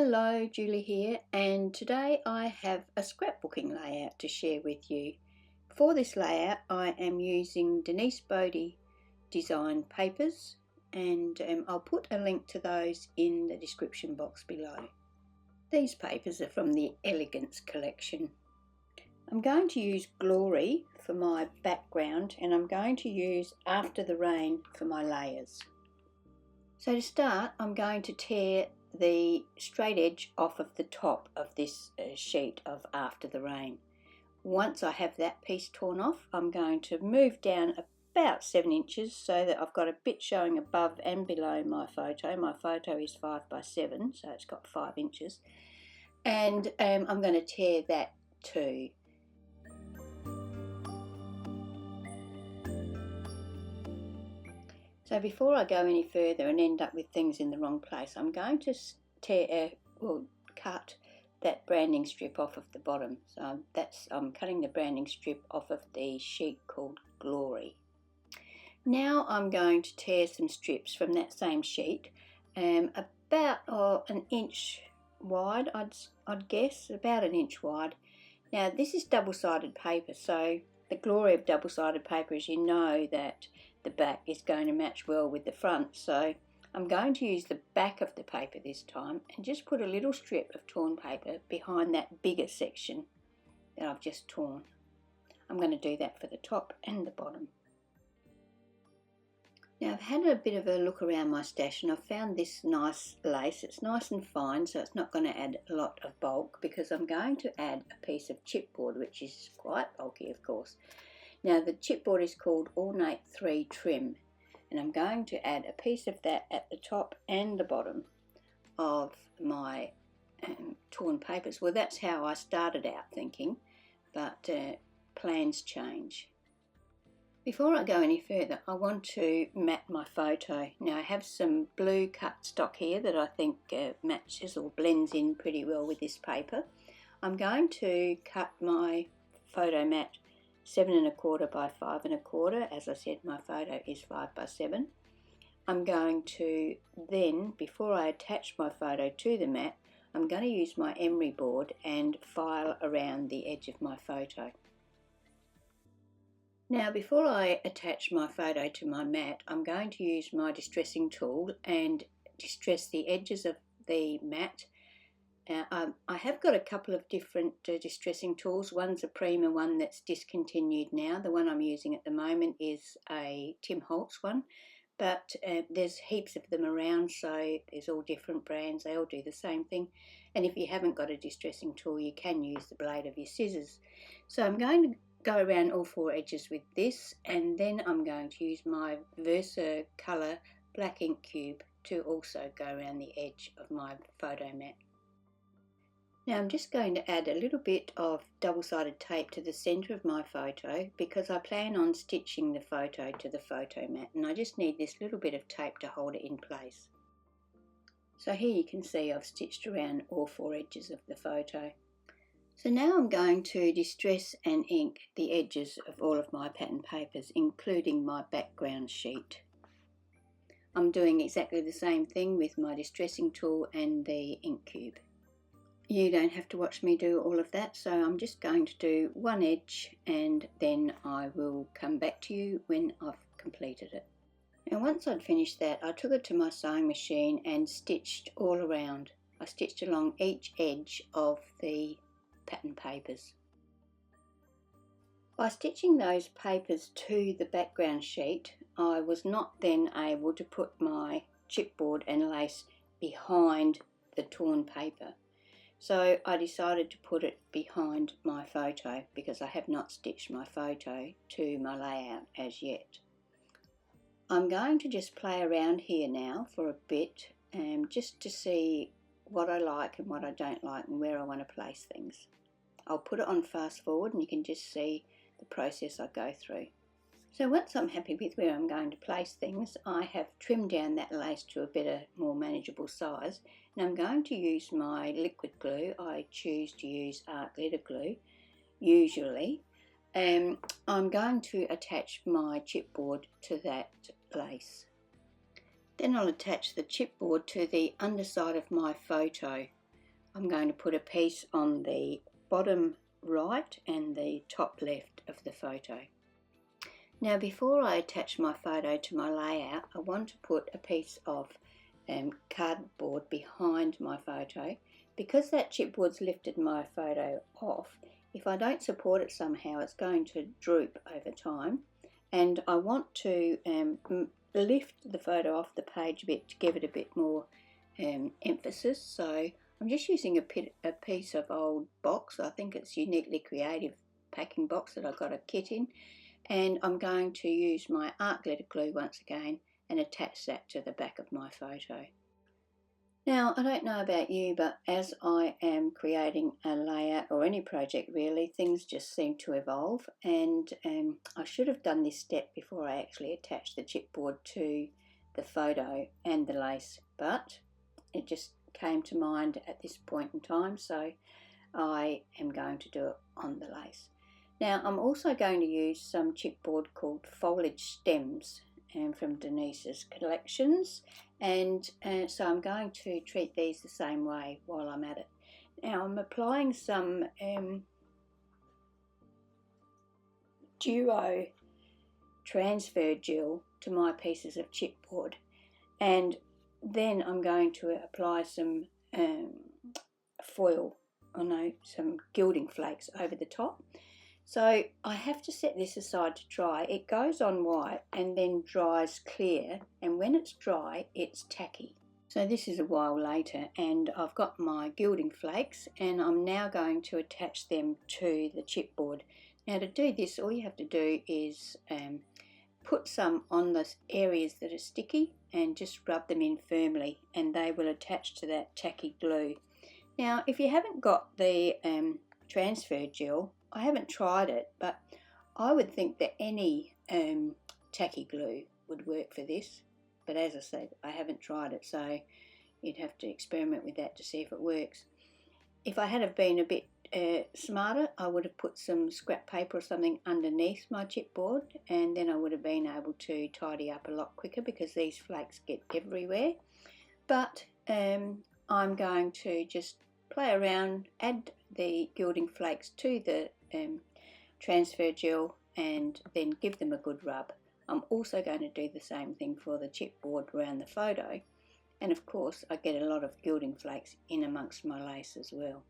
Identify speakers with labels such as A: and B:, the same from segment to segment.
A: Hello, Julie here, and today I have a scrapbooking layout to share with you. For this layout I am using Denise Bodie design papers, and I'll put a link to those in the description box below. These papers are from the Elegance collection. I'm going to use Glory for my background, and I'm going to use After the Rain for my layers. So to start, I'm going to tear the straight edge off of the top of this sheet of After the Rain. Once I have that piece torn off, I'm going to move down about 7 inches so that I've got a bit showing above and below my photo. My photo is 5 by 7, so it's got 5 inches, and I'm going to tear that too. So before I go any further and end up with things in the wrong place, I'm going to cut that branding strip off of the bottom. So I'm cutting the branding strip off of the sheet called Glory. Now I'm going to tear some strips from that same sheet, about an inch wide, I'd guess, about an inch wide. Now this is double-sided paper, so the glory of double-sided paper is you know that the back is going to match well with the front, so I'm going to use the back of the paper this time and just put a little strip of torn paper behind that bigger section that I've just torn. I'm going to do that for the top and the bottom. Now I've had a bit of a look around my stash and I've found this nice lace. It's nice and fine, so it's not going to add a lot of bulk because I'm going to add a piece of chipboard, which is quite bulky of course. Now the chipboard is called Ornate 3 Trim, and I'm going to add a piece of that at the top and the bottom of my torn papers. Well, that's how I started out thinking, but plans change. Before I go any further, I want to mat my photo. Now I have some blue cut stock here that I think matches or blends in pretty well with this paper. I'm going to cut my photo mat 7 1/4 by 5 1/4. As I said, my photo is 5 by 7. I'm going to then, before I attach my photo to the mat, I'm going to use my emery board and file around the edge of my photo. Now before I attach my photo to my mat, I'm going to use my distressing tool and distress the edges of the mat. I have got a couple of different distressing tools. One's a Prima, one that's discontinued now. The one I'm using at the moment is a Tim Holtz one, but there's heaps of them around, so there's all different brands. They all do the same thing. And if you haven't got a distressing tool, you can use the blade of your scissors. So I'm going to go around all 4 edges with this, and then I'm going to use my Versa Colour black ink cube to also go around the edge of my photo mat. Now I'm just going to add a little bit of double-sided tape to the centre of my photo because I plan on stitching the photo to the photo mat, and I just need this little bit of tape to hold it in place. So here you can see I've stitched around all 4 edges of the photo. So now I'm going to distress and ink the edges of all of my pattern papers, including my background sheet. I'm doing exactly the same thing with my distressing tool and the ink cube. You don't have to watch me do all of that, so I'm just going to do one edge and then I will come back to you when I've completed it. And once I'd finished that, I took it to my sewing machine and stitched all around. I stitched along each edge of the pattern papers. By stitching those papers to the background sheet, I was not then able to put my chipboard and lace behind the torn paper. So I decided to put it behind my photo because I have not stitched my photo to my layout as yet. I'm going to just play around here now for a bit just to see what I like and what I don't like and where I want to place things. I'll put it on fast forward and you can just see the process I go through. So once I'm happy with where I'm going to place things, I have trimmed down that lace to a better, more manageable size, and I'm going to use my liquid glue. I choose to use art glitter glue usually. I'm going to attach my chipboard to that lace. Then I'll attach the chipboard to the underside of my photo. I'm going to put a piece on the bottom right and the top left of the photo. Now before I attach my photo to my layout, I want to put a piece of cardboard behind my photo. Because that chipboard's lifted my photo off, if I don't support it somehow, it's going to droop over time, and I want to lift the photo off the page a bit to give it a bit more emphasis. So I'm just using a piece of old box. I think it's Uniquely Creative packing box that I got a kit in, and I'm going to use my art glitter glue once again and attach that to the back of my photo. Now, I don't know about you, but as I am creating a layout or any project really, things just seem to evolve, and I should have done this step before I actually attached the chipboard to the photo and the lace, but it just came to mind at this point in time, so I am going to do it on the lace. Now, I'm also going to use some chipboard called Foliage Stems from Denise's collections, and so I'm going to treat these the same way while I'm at it. Now I'm applying some Duo transfer gel to my pieces of chipboard, and then I'm going to apply some some gilding flakes over the top. So I have to set this aside to dry. It goes on white and then dries clear, and when it's dry it's tacky. So this is a while later, and I've got my gilding flakes, and I'm now going to attach them to the chipboard. Now to do this, all you have to do is put some on the areas that are sticky and just rub them in firmly, and they will attach to that tacky glue. Now if you haven't got the transfer gel, I haven't tried it, but I would think that any tacky glue would work for this. But as I said, I haven't tried it, so you'd have to experiment with that to see if it works. If I had have been a bit smarter, I would have put some scrap paper or something underneath my chipboard, and then I would have been able to tidy up a lot quicker, because these flakes get everywhere. But I'm going to just play around, add the gilding flakes to the transfer gel, and then give them a good rub. I'm also going to do the same thing for the chipboard around the photo, and of course I get a lot of gilding flakes in amongst my lace as well.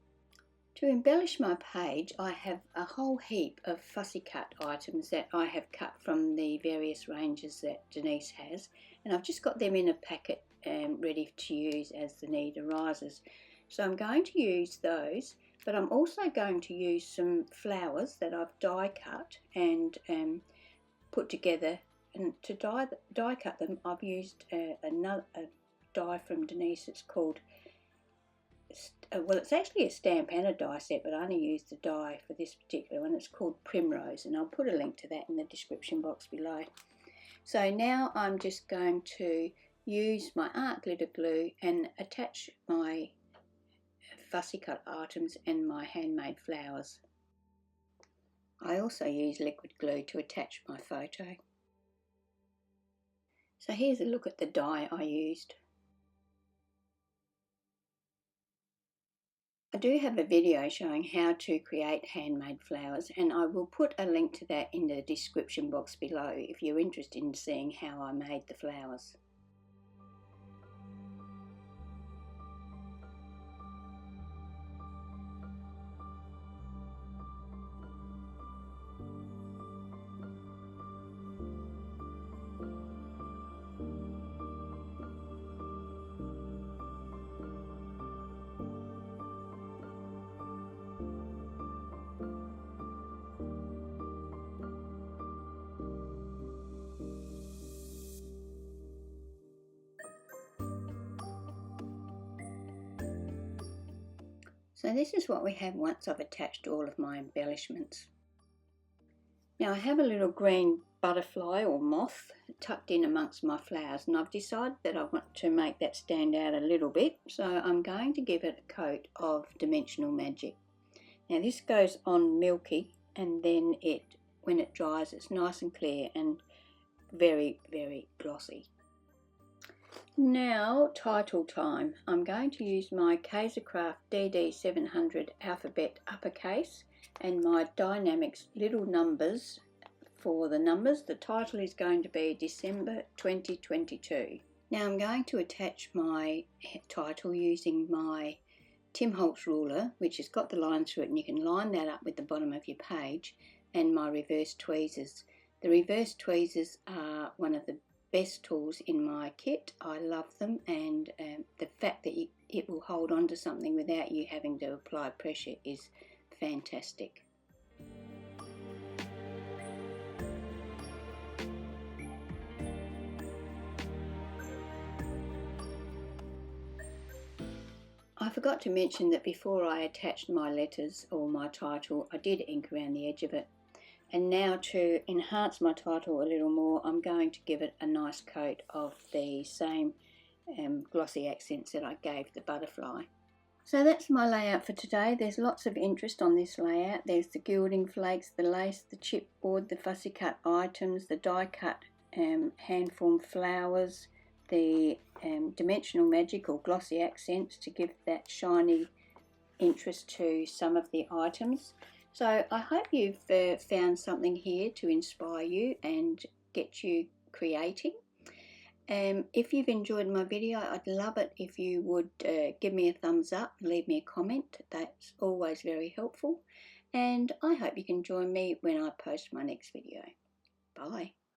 A: To embellish my page, I have a whole heap of fussy cut items that I have cut from the various ranges that Denise has, and I've just got them in a packet ready to use as the need arises. So I'm going to use those, but I'm also going to use some flowers that I've die cut and put together. And to die cut them, I've used a die from Denise. It's called, well, it's actually a stamp and a die set, but I only used the die for this particular one. It's called Primrose, and I'll put a link to that in the description box below. So now I'm just going to use my art glitter glue and attach my fussy cut items and my handmade flowers. I also use liquid glue to attach my photo. So here's a look at the die I used. I do have a video showing how to create handmade flowers, and I will put a link to that in the description box below if you're interested in seeing how I made the flowers. So this is what we have once I've attached all of my embellishments. Now I have a little green butterfly or moth tucked in amongst my flowers, and I've decided that I want to make that stand out a little bit, so I'm going to give it a coat of Dimensional Magic. Now this goes on milky, and then when it dries it's nice and clear and very, very glossy. Now, title time. I'm going to use my Kaisercraft DD700 alphabet uppercase and my Dynamics little numbers for the numbers. The title is going to be December 2022. Now I'm going to attach my title using my Tim Holtz ruler, which has got the line through it, and you can line that up with the bottom of your page, and my reverse tweezers. The reverse tweezers are one of the best tools in my kit. I love them, and the fact that it will hold on to something without you having to apply pressure is fantastic. I forgot to mention that before I attached my letters or my title, I did ink around the edge of it. And now to enhance my title a little more, I'm going to give it a nice coat of the same glossy accents that I gave the butterfly. So that's my layout for today. There's lots of interest on this layout. There's the gilding flakes, the lace, the chipboard, the fussy cut items, the die cut hand formed flowers, the dimensional magic or glossy accents to give that shiny interest to some of the items. So I hope you've found something here to inspire you and get you creating. If you've enjoyed my video, I'd love it if you would give me a thumbs up, leave me a comment. That's always very helpful. And I hope you can join me when I post my next video. Bye.